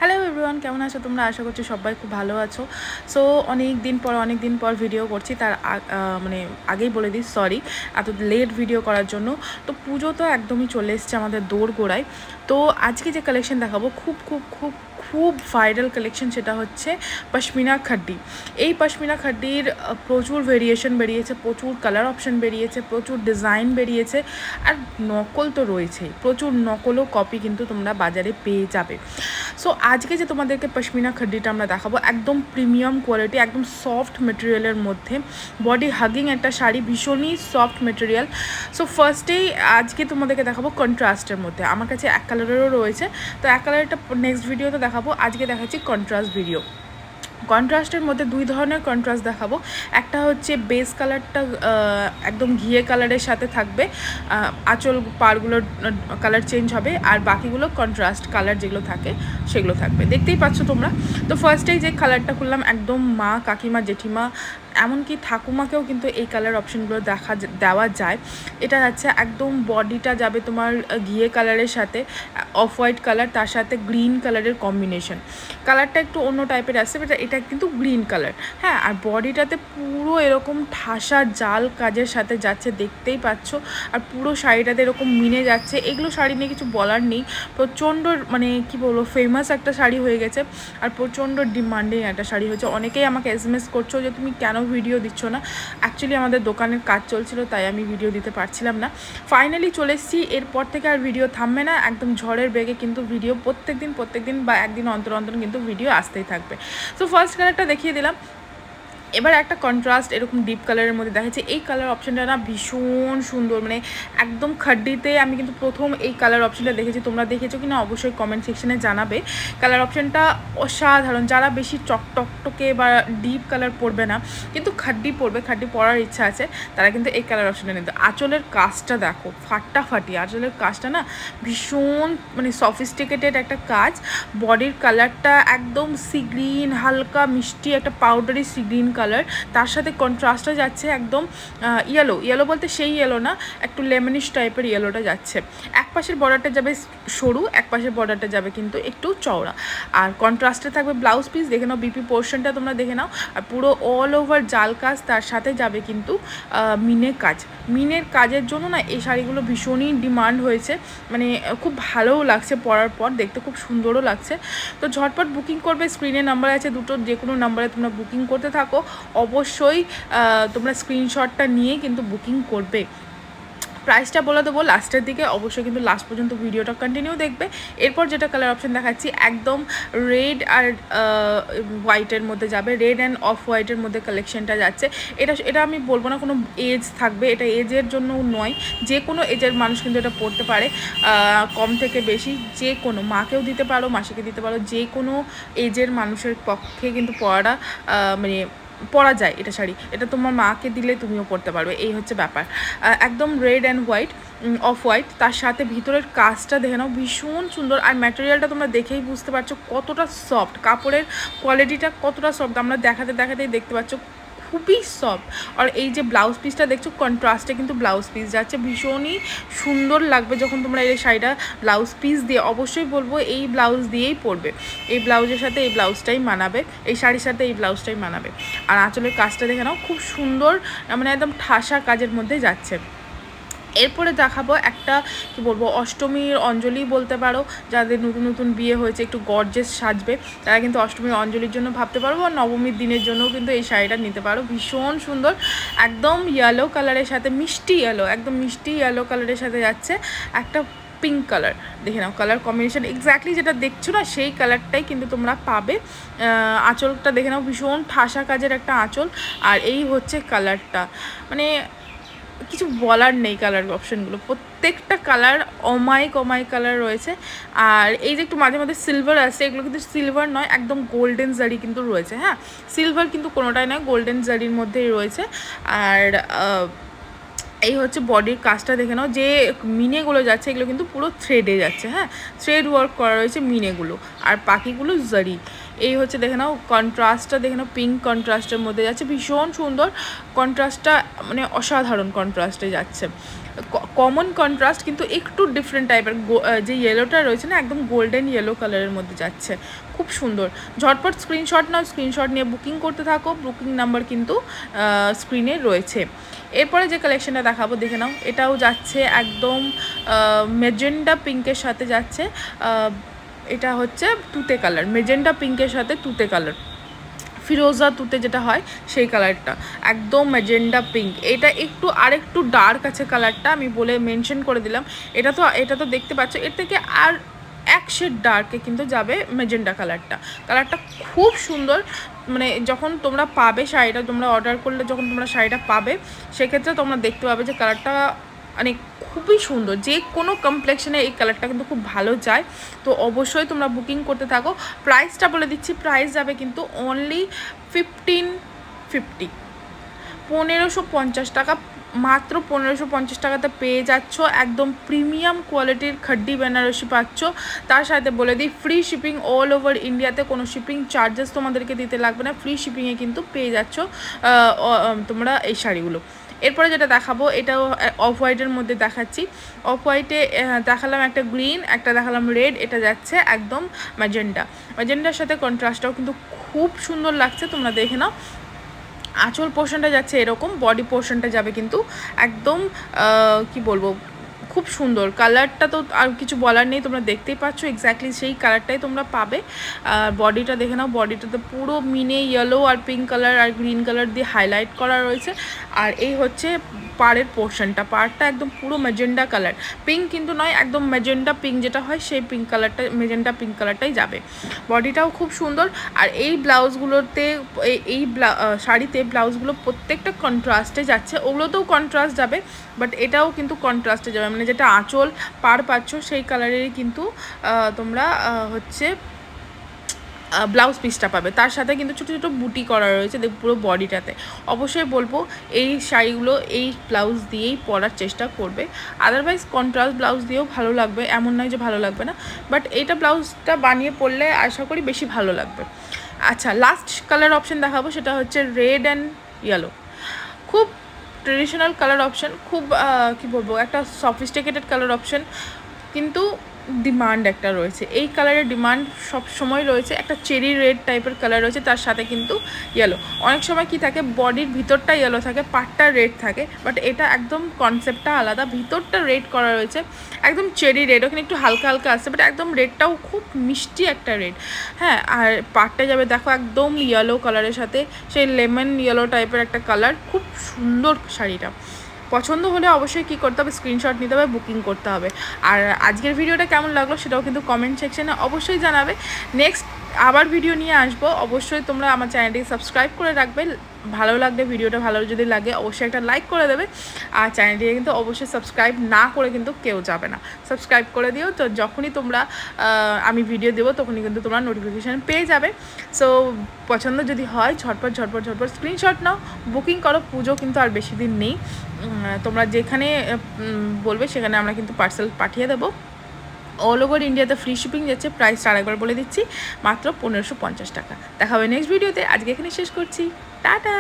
Hello everyone, কেমন আছো তোমরা? আশা করছি সবাই খুব ভালো আছো। সো অনেক দিন পর ভিডিও করছি, তার মানে আগেই বলে দিই সরি এত লেট ভিডিও করার জন্য। তো পুজো তো একদমই চলে এসছে আমাদের দোরগোড়ায়। তো আজকে যে কালেকশন দেখাবো খুব খুব খুব খুব ভাইরাল কালেকশন, সেটা হচ্ছে পশমিনা খাড্ডি। এই পশমিনা খাড্ডির প্রচুর ভেরিয়েশন বেরিয়েছে, প্রচুর কালার অপশন বেরিয়েছে, প্রচুর ডিজাইন বেরিয়েছে, আর নকল তো রয়েছেই, প্রচুর নকল ও কপি কিন্তু তোমরা বাজারে পেয়ে যাবে। সো আজকে যে তোমাদেরকে পশমিনা খাড্ডিটা আমরা দেখাবো একদম প্রিমিয়াম কোয়ালিটি, একদম সফট মেটেরিয়ালের মধ্যে, বডি হাগিং একটা শাড়ি, ভীষণই সফট মেটেরিয়াল। সো ফার্স্টেই আজকে তোমাদেরকে দেখাবো কন্ট্রাস্টের মধ্যে। আমার কাছে এক কালারেরও রয়েছে, তো এক কালারটা নেক্সট ভিডিওতে দেখাবো। আজকে দেখাচ্ছি কন্ট্রাস্ট ভিডিও। কন্ট্রাস্টের মধ্যে দুই ধরনের কন্ট্রাস্ট দেখাবো। একটা হচ্ছে বেস কালারটা একদম ঘিয়ে কালারের সাথে থাকবে, আঁচল পাড়গুলোর কালার চেঞ্জ হবে, আর বাকিগুলো কন্ট্রাস্ট কালার যেগুলো থাকে সেগুলো থাকবে, দেখতেই পাচ্ছ তোমরা। তো ফার্স্টেই যে কালারটা খুললাম, একদম মা, কাকিমা, জেঠিমা, এমনকি ঠাকুমাকেও কিন্তু এই কালার অপশানগুলো দেওয়া যায়। এটা যাচ্ছে একদম বডিটা যাবে তোমার ঘিয়ে কালারের সাথে অফ হোয়াইট কালার, তার সাথে গ্রিন কালারের কম্বিনেশন। কালারটা একটু অন্য টাইপের আসছে, এটা কিন্তু গ্রিন কালার, হ্যাঁ। আর বডিটাতে পুরো এরকম ঠাসা জাল কাজের সাথে যাচ্ছে, দেখতেই পাচ্ছ। আর পুরো শাড়িটাতে এরকম মিনে যাচ্ছে। এগুলো শাড়ি নিয়ে কিছু বলার নেই, প্রচণ্ড মানে কি বলবো, ফেমাস একটা শাড়ি হয়ে গেছে, আর প্রচণ্ড ডিমান্ডিং একটা শাড়ি হয়েছে। অনেকেই আমাকে SMS করছো যে তুমি কেন ভিডিও দিচ্ছ না। অ্যাকচুয়ালি আমাদের দোকানের কাজ চলছিল, তাই আমি ভিডিও দিতে পারছিলাম না। ফাইনালি চলে এসেছি, এরপর থেকে আর ভিডিও থামবে না, একদম ঝড়ের বেগে কিন্তু ভিডিও প্রত্যেক দিন বা একদিন অন্তর অন্তর কিন্তু ভিডিও আসতেই থাকবে। সো ফার্স্ট কালারটা দেখিয়ে দিলাম। এবার একটা কন্ট্রাস্ট এরকম ডিপ কালারের মধ্যে দেখাচ্ছে। এই কালার অপশানটা না ভীষণ সুন্দর, মানে একদম খাড্ডিতে আমি কিন্তু প্রথম এই কালার অপশানটা দেখেছি। তোমরা দেখেছো কি না অবশ্যই কমেন্ট সেকশনে জানাবে। কালার অপশানটা অসাধারণ। যারা বেশি চকটকে বা ডিপ কালার পরবে না, কিন্তু খাড্ডি পরবে, খাড্ডি পরার ইচ্ছা আছে, তারা কিন্তু এই কালার অপশানটা নিতে। আঁচলের কাজটা দেখো, ফাটাফাটি আঁচলের কাজটা না, ভীষণ মানে সফিস্টিকেটেড একটা কাজ। বডির কালারটা একদম সি গ্রিন, হালকা মিষ্টি একটা পাউডারি সি গ্রিন কালার, তার সাথে কন্ট্রাস্টটা যাচ্ছে একদম ইয়েলো বলতে সেই ইয়েলো না, একটু লেমনিশ টাইপের ইয়েলোটা যাচ্ছে। এক পাশের বর্ডারটা যাবে সরু, এক পাশের বর্ডারটা যাবে কিন্তু একটু চওড়া। আর কন্ট্রাস্টে থাকবে ব্লাউজ পিস, দেখে নাও বিপি পোর্শনটা তোমরা দেখে নাও। আর পুরো অল ওভার জাল কাজ, তার সাথে যাবে কিন্তু মিনের কাজ। মিনের কাজের জন্য না এই শাড়িগুলো ভীষণই ডিমান্ড হয়েছে, মানে খুব ভালোও লাগছে পরার পর, দেখতে খুব সুন্দরও লাগছে। তো ঝটপট বুকিং করবে, স্ক্রিনে নাম্বার আছে দুটো, যে কোনো নাম্বারে তোমরা বুকিং করতে থাকো। অবশ্যই তোমরা স্ক্রিনশটটা নিয়ে কিন্তু বুকিং করবে। প্রাইসটা বলে দেবো লাস্টের দিকে, অবশ্যই কিন্তু লাস্ট পর্যন্ত ভিডিওটা কন্টিনিউ দেখবে। এরপর যেটা কালার অপশান দেখাচ্ছি, একদম রেড আর হোয়াইটের মধ্যে যাবে, রেড অ্যান্ড অফ হোয়াইটের মধ্যে কালেকশনটা যাচ্ছে। এটা আমি বলবো না কোনো এজ থাকবে, এটা এজের জন্য নয়, যে কোনো এজের মানুষ কিন্তু এটা পরতে পারে, কম থেকে বেশি যে কোনো, মাকেও দিতে পারো, মাসিকে দিতে পারো, যে কোনো এজের মানুষের পক্ষে কিন্তু পরাটা মানে পরা যায়। এটা শাড়ি, এটা তোমার মাকে দিলে তুমিও পরতে পারবে, এই হচ্ছে ব্যাপার। একদম red and white, off white, তার সাথে ভিতরের কাজটা দেখে নাও, ভীষণ সুন্দর। আর ম্যাটেরিয়ালটা তোমরা দেখেই বুঝতে পারছো কতটা সফট, কাপড়ের কোয়ালিটিটা কতটা সফট, আমরা দেখাতেই দেখতে পাচ্ছ খুবই সফট। আর এই যে ব্লাউজ পিসটা দেখছো, কন্ট্রাস্টে কিন্তু ব্লাউজ পিস যাচ্ছে, ভীষণই সুন্দর লাগবে যখন তোমরা এই শাড়িটা ব্লাউজ পিস দিয়ে, অবশ্যই বলবো এই ব্লাউজ দিয়েই পরবে, এই ব্লাউজের সাথে এই ব্লাউজটাই মানাবে, এই শাড়ির সাথে এই ব্লাউজটাই মানাবে। আর আঁচলের কাজটা দেখে নাও, খুব সুন্দর, মানে একদম ঠাসা কাজের মধ্যে যাচ্ছে। এরপরে দেখাবো একটা কি বলবো, অষ্টমীর অঞ্জলি বলতে পারো, যাদের নতুন বিয়ে হয়েছে, একটু গর্জেস সাজবে, তারা কিন্তু অষ্টমীর অঞ্জলির জন্য ভাবতে পারবো। আর নবমীর দিনের জন্যও কিন্তু এই শাড়িটা নিতে পারো, ভীষণ সুন্দর। একদম ইয়েলো কালারের সাথে, মিষ্টি ইয়েলো, একদম মিষ্টি ইয়েলো কালারের সাথে যাচ্ছে একটা পিঙ্ক কালার, দেখে নাও কালার কম্বিনেশন এক্স্যাক্টলি যেটা দেখছো না সেই কালারটাই কিন্তু তোমরা পাবে। আঁচলটা দেখে নাও, ভীষণ ঠাসা কাজের একটা আঁচল। আর এই হচ্ছে কালারটা, মানে কিছু বলার নেই। কালার অপশানগুলো প্রত্যেকটা কালার অমায়িক কালার রয়েছে। আর এই যে একটু মাঝে মাঝে সিলভার আছে, এগুলো কিন্তু সিলভার নয়, একদম গোল্ডেন জারি কিন্তু রয়েছে, হ্যাঁ। সিলভার কিন্তু কোনোটাই নয়, গোল্ডেন জারির মধ্যেই রয়েছে। আর এই হচ্ছে বডির কাজটা দেখে নাও, যে মিনেগুলো যাচ্ছে এগুলো কিন্তু পুরো থ্রেডে যাচ্ছে, হ্যাঁ, থ্রেড ওয়ার্ক করা রয়েছে মিনেগুলো, আর বাকিগুলো জারি। এই হচ্ছে দেখে নাও কন্ট্রাস্টটা, দেখে নাও পিঙ্ক কন্ট্রাস্টের মধ্যে যাচ্ছে, ভীষণ সুন্দর কন্ট্রাস্টটা, মানে অসাধারণ কন্ট্রাস্টে যাচ্ছে। কমন কন্ট্রাস্ট কিন্তু একটু ডিফারেন্ট টাইপের, যে ইয়েলোটা রয়েছে না একদম গোল্ডেন ইয়েলো কালারের মধ্যে যাচ্ছে, খুব সুন্দর। ঝটপট স্ক্রিনশট নাও, স্ক্রিনশট নিয়ে বুকিং করতে থাকো, বুকিং নাম্বার কিন্তু স্ক্রিনে রয়েছে। এরপরে যে কালেকশনটা দেখাবো দেখে নাও, এটাও যাচ্ছে একদম মেজেন্ডা পিঙ্কের সাথে যাচ্ছে, এটা হচ্ছে তুতে কালার, মেজেন্ডা পিঙ্কের সাথে তুতে কালার, ফিরোজা তুতে যেটা হয় সেই কালারটা, একদম ম্যাজেন্ডা পিঙ্ক। এটা একটু আরেকটু ডার্ক আছে কালারটা, আমি বলে মেনশন করে দিলাম। এটা তো দেখতে পাচ্ছ, এর থেকে আর এক শেড ডার্কে কিন্তু যাবে ম্যাজেন্ডা কালারটা। কালারটা খুব সুন্দর, মানে যখন তোমরা পাবে শাড়িটা, তোমরা অর্ডার করলে যখন তোমরা শাড়িটা পাবে সেক্ষেত্রে তোমরা দেখতে পাবে যে কালারটা মানে খুবই সুন্দর, যে কোনো কমপ্লেক্সনে এই কালারটা কিন্তু খুব ভালো যায়। তো অবশ্যই তোমরা বুকিং করতে থাকো। প্রাইসটা বলে দিচ্ছি, প্রাইস যাবে কিন্তু অনলি 1550, 1550 টাকা, মাত্র 1550 টাকাতে পেয়ে যাচ্ছ একদম প্রিমিয়াম কোয়ালিটির খাড্ডি বেনারসি পাচ্ছ। তার সাথে বলে দিই ফ্রি শিপিং অল ওভার ইন্ডিয়াতে, কোনো শিপিং চার্জেস তোমাদেরকে দিতে লাগবে না, ফ্রি শিপিংয়ে কিন্তু পেয়ে যাচ্ছ তোমরা এই শাড়িগুলো। এরপরে যেটা দেখাবো এটাও অফ হোয়াইটের মধ্যে দেখাচ্ছি। অফ হোয়াইটে দেখালাম একটা গ্রিন, একটা দেখালাম রেড, এটা যাচ্ছে একদম ম্যাজেন্ডা। ম্যাজেন্ডার সাথে কন্ট্রাস্টটাও কিন্তু খুব সুন্দর লাগছে, তোমরা দেখে নাও। আঁচল পোর্শনটা যাচ্ছে এরকম, বডি পোর্শনটা যাবে কিন্তু একদম কি বলবো, খুব সুন্দর। কালারটা তো আর কিছু বলার নেই, তোমরা দেখতেই পাচ্ছ এক্স্যাক্টলি সেই কালারটাই তোমরা পাবে। আর বডিটা দেখে নাও, বডিটাতে পুরো মিনে ইয়েলো আর পিঙ্ক কালার আর গ্রিন কালার দিয়ে হাইলাইট করা রয়েছে। আর এই হচ্ছে পাড়ের পোর্শনটা, পাড়টা একদম পুরো ম্যাজেন্ডা কালার, পিঙ্ক কিন্তু নয়, একদম ম্যাজেন্ডা পিঙ্ক যেটা হয় সেই পিঙ্ক কালারটা, ম্যাজেন্ডা পিঙ্ক কালারটাই যাবে। বডিটাও খুব সুন্দর। আর এই ব্লাউজগুলোতে, এই শাড়িতে ব্লাউজগুলো প্রত্যেকটা কন্ট্রাস্টে যাচ্ছে, ওগুলোতেও কন্ট্রাস্ট যাবে, বাট এটাও কিন্তু কন্ট্রাস্টে যাবে, মানে যেটা আঁচল পাড় পাচ্ছ সেই কালারেরই কিন্তু তোমরা হচ্ছে ব্লাউজ পিসটা পাবে। তার সাথে কিন্তু ছোটো ছোটো বুটি করা রয়েছে পুরো বডিটাতে। অবশ্যই বলবো এই শাড়িগুলো এই ব্লাউজ দিয়েই পরার চেষ্টা করবে, আদারওয়াইজ কন্ট্রাস্ট ব্লাউজ দিয়েও ভালো লাগবে, এমন নয় যে ভালো লাগবে না, বাট এইটা ব্লাউজটা বানিয়ে পরলে আশা করি বেশি ভালো লাগবে। আচ্ছা, লাস্ট কালার অপশান দেখাবো, সেটা হচ্ছে রেড অ্যান্ড ইয়েলো। খুব ট্রেডিশনাল কালার অপশান, খুব কী বলবো, একটা সফিস্টিকেটেড কালার অপশান, কিন্তু ডিমান্ড একটা রয়েছে, এই কালারের ডিমান্ড সব সময় রয়েছে। একটা চেরি রেড টাইপের কালার রয়েছে, তার সাথে কিন্তু ইয়েলো। অনেক সময় কি থাকে, বডির ভিতরটা ইয়েলো থাকে, পাটটা রেড থাকে, বাট এটা একদম কনসেপ্টটা আলাদা, ভিতরটা রেড করা রয়েছে, একদম চেরি রেড, ওখানে একটু হালকা হালকা আসছে, বাট একদম রেডটাও খুব মিষ্টি একটা রেড। হ্যাঁ, আর পাটটা যাবে দেখো একদম ইয়েলো কালারের সাথে, সেই লেমন ইয়েলো টাইপের একটা কালার, খুব সুন্দর শাড়িটা। পছন্দ হলে অবশ্যই কী করতে হবে, স্ক্রিনশট নিতে হবে, বুকিং করতে হবে। আর আজকের ভিডিওটা কেমন লাগলো সেটাও কিন্তু কমেন্ট সেকশনে অবশ্যই জানাবে। নেক্সট আবার ভিডিও নিয়ে আসবো, অবশ্যই তোমরা আমার চ্যানেলটিকে সাবস্ক্রাইব করে রাখবে। ভালো লাগবে, ভিডিওটা ভালো যদি লাগে অবশ্যই একটা লাইক করে দেবে। আর চ্যানেলটিকে কিন্তু অবশ্যই সাবস্ক্রাইব না করে কিন্তু কেউ যাবে না, সাবস্ক্রাইব করে দিও, তো যখনই তোমরা আমি ভিডিও দেবো তখনই কিন্তু তোমরা নোটিফিকেশান পেয়ে যাবে। সো পছন্দ যদি হয় ঝটপট ঝটপট ঝটপট স্ক্রিনশট নাও, বুকিং করো। পুজো কিন্তু আর বেশি দিন নেই, তোমরা যেখানে বলবে সেখানে আমরা কিন্তু পার্সেল পাঠিয়ে দেবো। অল ওভার ইন্ডিয়াতে ফ্রি শিপিং যাচ্ছে। প্রাইসটা আরেকবার বলে দিচ্ছি, মাত্র 1550 টাকা। দেখা হবে নেক্সট ভিডিওতে। আজকে এখানে শেষ করছি, টাটা।